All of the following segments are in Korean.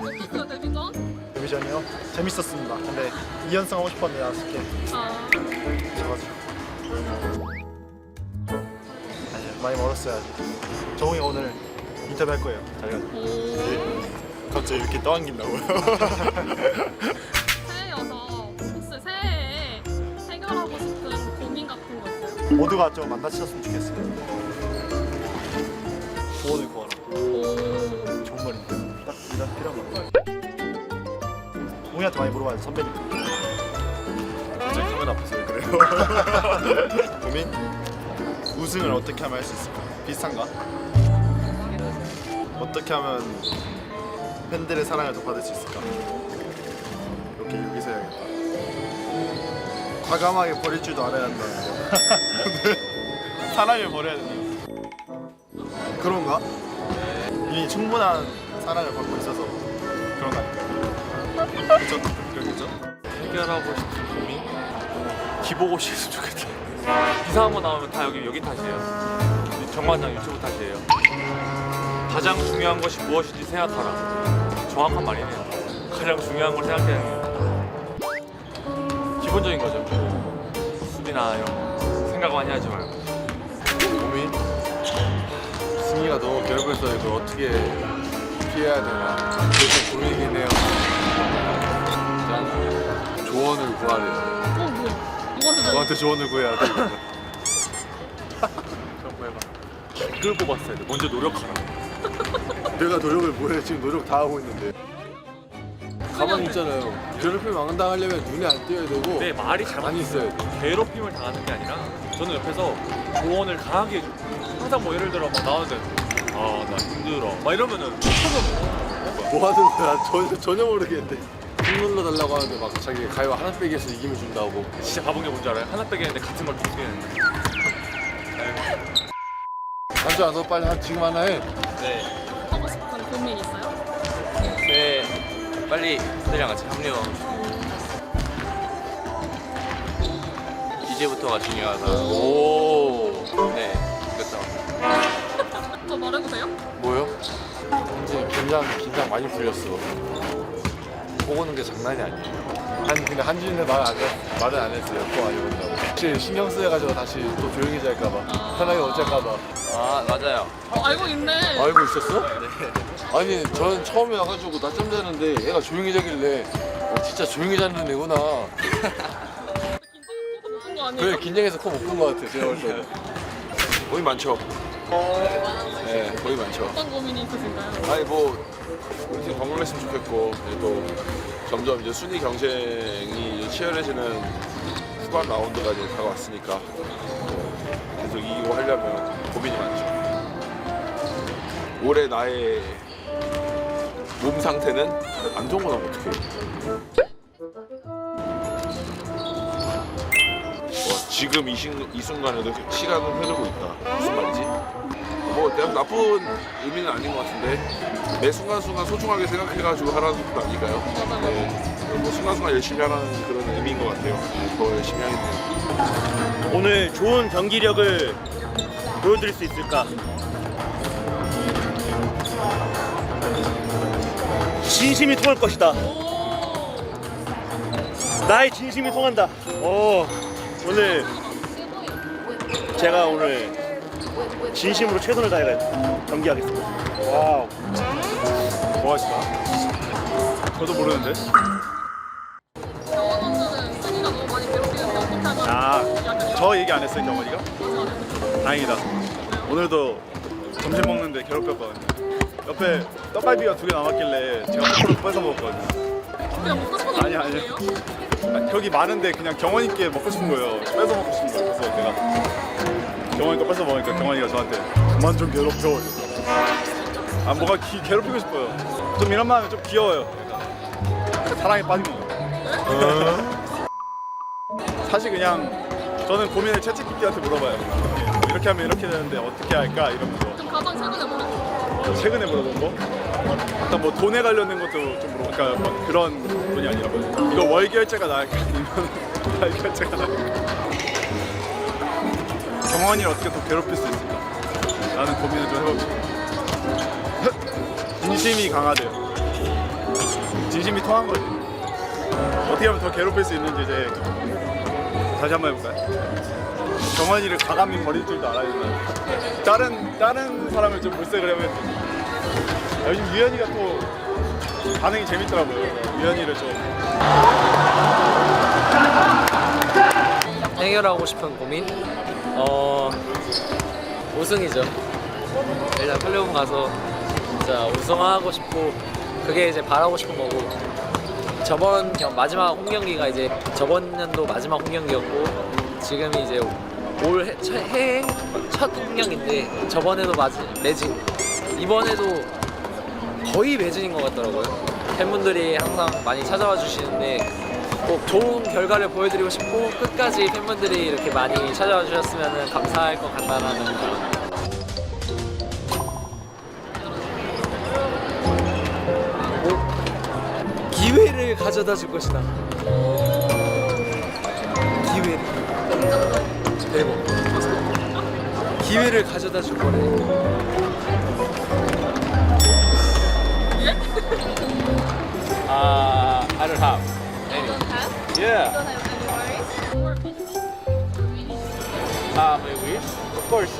어땠어요 데뷔전? 데뷔전이요? 재밌었습니다. 근데 2연승 하고 싶었는데 아쉽게 아 져가지고. 아니 많이 멀었어요 아직. 정웅이 오늘 인터뷰 할 거예요. 자기가. 갑자기 이렇게 떠안긴다고요? 새해여서 혹시 새해에 해결하고 싶은 고민 같은 거 있어요? 모두가 좀 만나셨으면 좋겠어요. 조언을 구하라. 오 좋은 말인데 딱 이런 필요한 거. 동이한테 많이 물어봐야 돼 선배니까. 갑자기 카메라 앞에서 왜 그래요? 고민? 우승을 어떻게 하면 할 수 있을까? 비슷한가? 어떻게 하면 팬들의 사랑을 더 받을 수 있을까? 이렇게 여기서 해야겠다. 과감하게 버릴 줄도 알아야 한다. 사랑을 버려야 된다. 그런가? 이미 충분한 사랑을 받고 있어서 그런 거 아닐까요? 그렇죠? 그렇겠죠? 해결하고 싶은 고민? 기보고시 했으면 좋겠다. 기사 한번 나오면 다 여기 탓이에요. 정관장 유튜브 탓이에요. 가장 중요한 것이 무엇인지 생각하라. 정확한 말이네요. 가장 중요한 걸 생각해야 해요. 기본적인 거죠. 수비나 이런 거 생각 많이 하지 말고. 고민? 승희가 너무 괴롭혀서 이걸 어떻게 피해야 되나 그래서 고민이긴 해요. 일단 조언을 구하래요. 뭐야? 누구한테 너한테 조언을 구해야 돼. 그런 거 해봐. 댓글 뽑았어야 돼. 먼저 노력하라. 내가 노력을 뭐해 지금 노력 다 하고 있는데. 가만히 있잖아요. 괴롭힘 안 당하려면 눈에 안 띄어야 되고 내 말이 가만히 있어야 돼. 괴롭힘을 당하는 게 아니라 저는 옆에서 조언을 강하게 항상 뭐 예를 들어 막 나오는데 아 나 힘들어 막 이러면은 뭐 하는 거야? 전혀 모르겠는데. 힘 눌러달라고 하는데 막 자기 가위와 하나 빼기해서 이김을 준다고. 진짜 바본 게 뭔지 알아요? 하나 빼기 했는데 같은 걸 두 개 했는데 남자 너 빨리 지금 하나 해. 네 하고 싶은 고민 있어요? 빨리 팬들이랑 같이 합류하고 싶어요. 이제부터가 중요하다. 오 네, 그렇죠. 저 말해도 돼요? 뭐요? 이제 긴장 많이 풀렸어. 보고는 게 장난이 아니에요. 근데 한지는 말은 안 했어요. 또 많이 본다고. 혹시 신경 쓰여가지고 다시 또 조용히 잘까봐, 편하게 어쩔까봐. 아, 맞아요. 알고 있네. 알고 있었어? 네. 아니 저는 처음에 와가지고 낮잠 자는데 애가 조용히 자길래 진짜 조용히 자는 애구나. 긴장해서 못본 거 아니에요? 그래 긴장해서 코 못 푼 것 같아 제가 볼 때는. 고민 많죠? 네 거의 많죠. 어떤 고민이 있으신가요? 아니 뭐 우리 팀 건강했으면 좋겠고 또 점점 이제 순위 경쟁이 이제 치열해지는 후반 라운드가 이제 다가왔으니까 계속 이기고 하려면 고민이 많죠. 올해 나의 몸 상태는 안 좋은 건 어떡해. 지금 이 순간에도 시간은 흐르고 있다. 무슨 말이지? 뭐 내가 나쁜 의미는 아닌 것 같은데 매 순간순간 소중하게 생각해가지고 하라는 것도 아닐까요? 네. 뭐 순간순간 열심히 하라는 그런 의미인 것 같아요. 더 열심히 하겠네요. 오늘 좋은 경기력을 보여드릴 수 있을까? 진심이 통할 것이다. 나의 진심이 통한다. 오늘 제가 오늘 진심으로 최선을 다해 경기하겠습니다. 와우. 뭐 하시나? 저도 모르는데. 경원 선수는 순위가 너무 많이 괴롭히는데 어떻게 하면 저 얘기 안 했어요, 경원이가? 다행이다. 오늘도 점심 먹는데 괴롭혔거든요. 옆에 떡갈비가 2개 남았길래 제가 포크로 뺏어 먹었거든요. 그냥 먹고 싶은 거 아니. 아니에요? 여기 많은데 그냥 경원이께 먹고 싶은 거예요. 뺏어 먹고 싶은 거예요. 그래서 내가 경원이 거 뺏어 먹으니까 경원이가 저한테 그만 좀 괴롭혀. 뭐가 괴롭히고 싶어요. 좀 이런 마음이 좀 귀여워요. 그러니까 사랑에 빠진 거예요. 사실 그냥 저는 고민을 채찍기한테 물어봐요. 이렇게 하면 이렇게 되는데 어떻게 할까 이러면서. 그럼 가장 최근에 뭐랬어요? 최근에 물어본 거? 일단 뭐 돈에 관련된 것도 좀 그러니까 막 그런 돈이 아니라 이거 월 결제가 나을까 아니면 달 결제가 나을까? 경원이를 어떻게 더 괴롭힐 수 있을까? 라는 고민을 좀 해봅니다. 진심이 강하대요. 진심이 통한 거지. 어떻게 하면 더 괴롭힐 수 있는지 이제 다시 한번 해볼까요? 정환이를 과감히 버릴 줄도 알아야 된다. 다른 사람을 좀 물색을 해보면 되지. 요즘 유현이가 또 반응이 재밌더라고요. 유현이를 좀 해결하고 싶은 고민? 우승이죠. 일단 플레이오프 가서 진짜 우승하고 싶고 그게 이제 바라고 싶은 거고 저번 마지막 홈 경기가 이제 저번 연도 마지막 홈 경기였고 지금이 이제 올 해외 첫 홈 경기인데 저번에도 매진 이번에도 거의 매진인 것 같더라고요. 팬분들이 항상 많이 찾아와 주시는데 꼭 좋은 결과를 보여드리고 싶고 끝까지 팬분들이 이렇게 많이 찾아와 주셨으면 감사할 것 같다라는 그런 기회를 가져다 줄 것이다. 기회를 대박. 기회를 가져다 줄 거래. I don't have any. Yeah. My wish, of course,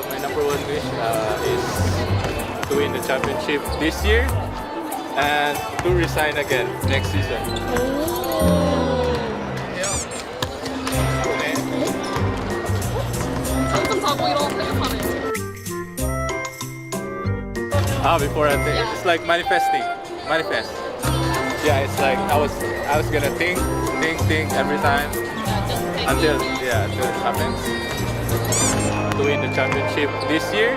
my number one wish is to win the championship this year and to resign again next season. 잠좀 자고 일어나서 생각하네. Before I think it's like manifesting, manifest. Yeah, it's like I was gonna think every time until it happens. To win the championship this year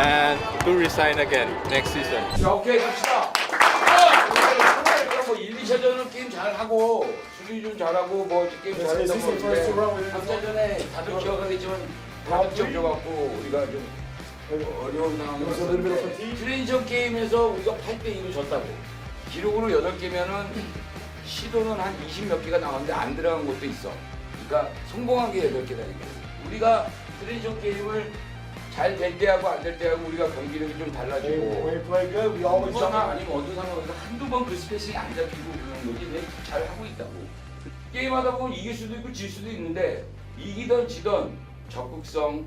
and to resign again next season. 자, 오케이 갑시다. 뭐 1, 2차전은 게임 잘하고 수비 좀 잘하고 뭐 게임 잘했던 거 같은데 3차전에 다들 기억하겠지만 다들 져갖고 우리가 좀 어려운 상황에서 트랜지션 게임에서 우리가 8대2로 졌다고 기록으로 8개면은 시도는 한 20몇 개가 나왔는데 안 들어간 것도 있어. 그러니까 성공한 게 8개다니까. 우리가 트랜지션 게임을 잘 될 때하고 안 될 때하고 우리가 경기력이 좀 달라지고 누구나 아니면 어떤 상황에서 한두 번 그 스페이싱이 안 잡히고 그런 거지 왜 잘 하고 있다고. 게임하다 보면 이길 수도 있고 질 수도 있는데 이기던 지던 적극성,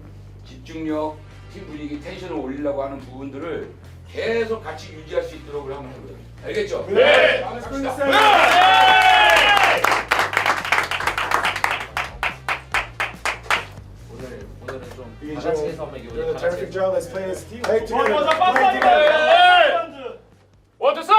집중력, 팀 분위기, 텐션을 올리려고 하는 부분들을 계속 같이 유지할 수 있도록 한번 해보자. 알겠죠? 네! 갑시다. 오늘은 좀 다 같이 해서 한번 이거 다 같이 terrific job. Let's play as a team. What to say?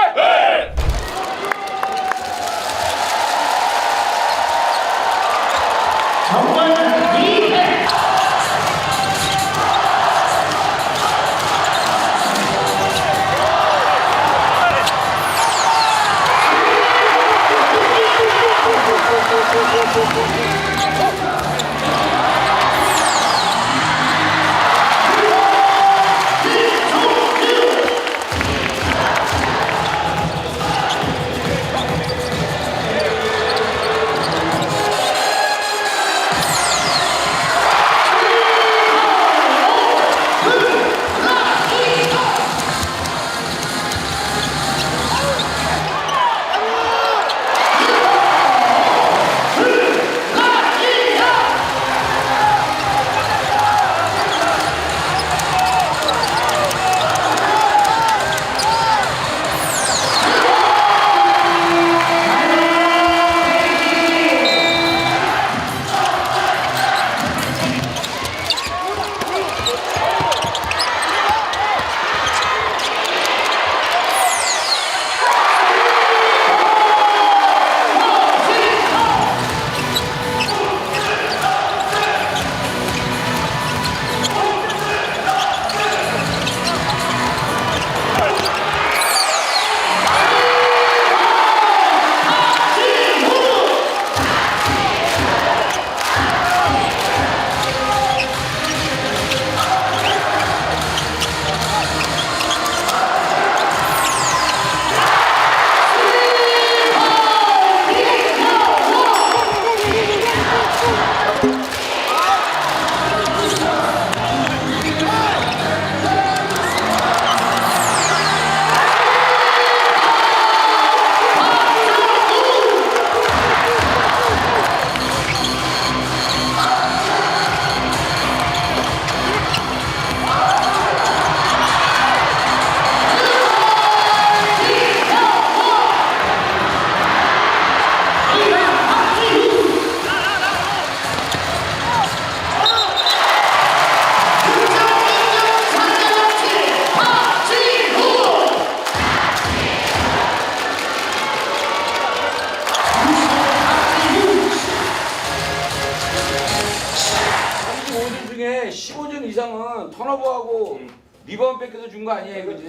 턴오버하고 리바운드 뺏겨서 준 거 아니에요, 그지?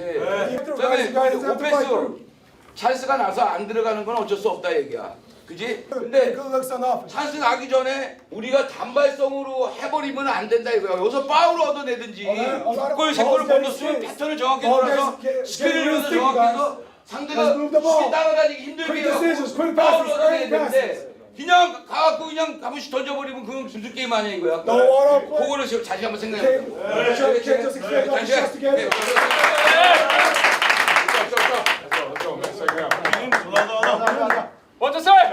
그다음에 오페스 찬스가 나서 안 들어가는 건 어쩔 수 없다 얘기야, 그지? 근데 찬스 나기 전에 우리가 단발성으로 해버리면 안 된다 이거야. 여기서 파울을 얻어내든지 골 세 골을 뽑았으면 패턴을 정확히 돌아서 스크린을 정확히 해서 상대가 수비 따라다니기 힘들게 해서 파울을 얻어내야 되는데 그냥 가갖고 그냥 가만히 던져버리면 그건 무슨 게임 아니야 이거야. 그거를 지금 다시 한번 생각해볼게요. 먼저 살!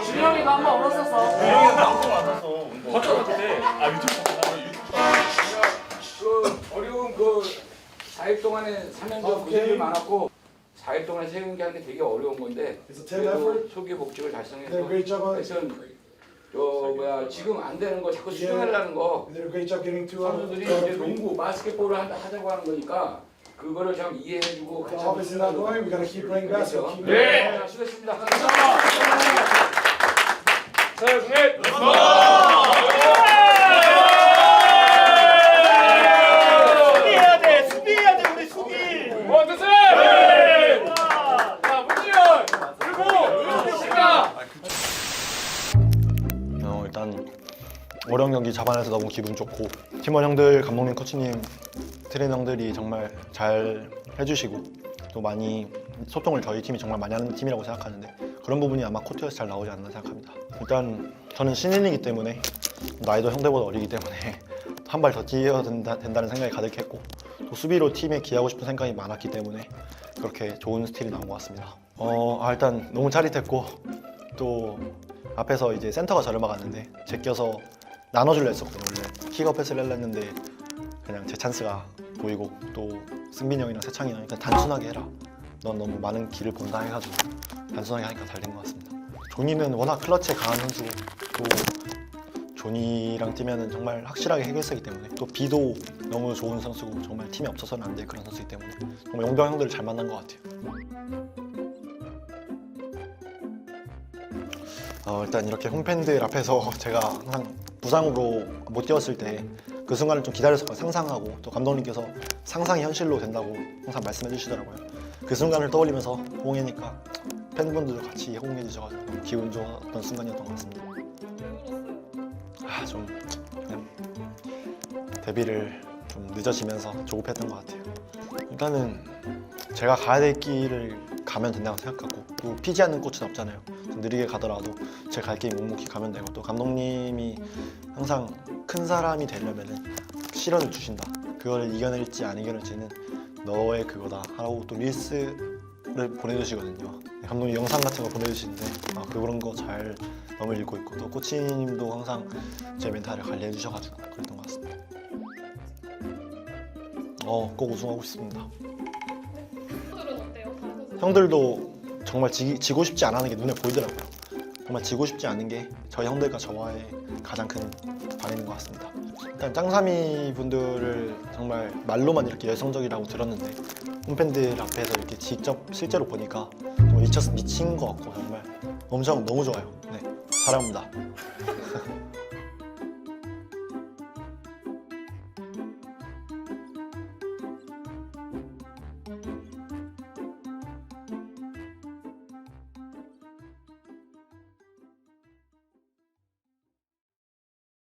준영이가 한번 얼었었어. 그 어려운 그 4일 동안에 3년도 고생이 많았고 4일 동안에 세 경기 하는 게 되게 어려운 건데 그래도 초기 목적을 달성해서 하여튼 지금 안 되는 거 자꾸 수정하려는 거 선수들이 이제 농구, 바스켓볼을 하자고 하는 거니까 그거를 참 이해해주고 같이 하고 그렇죠. 네. 수고했습니다. 수비해야 돼. 수비해야 돼. 우리 수비. 일단 어려운 경기 잡아내서 너무 기분 좋고 팀원 형들, 감독님, 코치님, 트레이너 형들이 정말 잘 해주시고 또 많이 소통을 저희 팀이 정말 많이 하는 팀이라고 생각하는데 그런 부분이 아마 코트에서 잘 나오지 않나 생각합니다. 일단 저는 신인이기 때문에 나이도 형들보다 어리기 때문에 한 발 더 뛰어야 된다는 생각이 가득했고 또 수비로 팀에 기하고 싶은 생각이 많았기 때문에 그렇게 좋은 스틸이 나온 것 같습니다. 일단 너무 짜릿했고 또 앞에서 이제 센터가 저를 막았는데 제껴서 나눠줄려 했었거든요. 원래 킥업 패스를 하려 했는데 그냥 제 찬스가 보이고 또 승빈이 형이랑 세창이 형이 그냥 단순하게 해라. 넌 너무 많은 길을 본다 해가지고 단순하게 하니까 잘 된 것 같습니다. 조니는 워낙 클러치에 강한 선수고 또 조니랑 뛰면은 정말 확실하게 해결사기 때문에 또 비도 너무 좋은 선수고 정말 팀이 없어서는 안 될 그런 선수이기 때문에 정말 용병 형들을 잘 만난 것 같아요. 일단 이렇게 홈팬들 앞에서 제가 항상 부상으로 못 뛰었을 때 그 순간을 좀 기다려서 상상하고 또 감독님께서 상상이 현실로 된다고 항상 말씀해 주시더라고요. 그 순간을 떠올리면서 호응하니까 팬분들도 같이 호응해 주셔가지고 너무 기분 좋았던 순간이었던 것 같습니다. 좀 그냥 데뷔를 좀 늦어지면서 조급했던 것 같아요. 일단은 제가 가야 될 길을 가면 된다고 생각하고 또 피지 않는 꽃은 없잖아요. 좀 느리게 가더라도 제 갈 길 묵묵히 가면 되고 또 감독님이 항상 큰 사람이 되려면 시련을 주신다. 그걸 이겨낼지 안 이겨낼지는 너의 그거다 하라고 또 릴스를 보내주시거든요. 감독님 영상 같은 거 보내주시는데 그런 거 잘 너무 읽고 있고 또 코치님도 항상 제 멘탈을 관리해 주셔가지고 그랬던 것 같습니다. 꼭 우승하고 싶습니다. 선수들은 어때요? 다른 선수들? 형들도 정말 지고 싶지 않은 게 눈에 보이더라고요. 정말 지고 싶지 않은 게 저희 형들과 저와의 가장 큰 반응인 것 같습니다. 일단 짱삼이 분들을 정말 말로만 이렇게 열성적이라고 들었는데 홈팬들 앞에서 이렇게 직접 실제로 보니까 정말 미친 것 같고 정말 너무 좋아요. 네, 사랑합니다.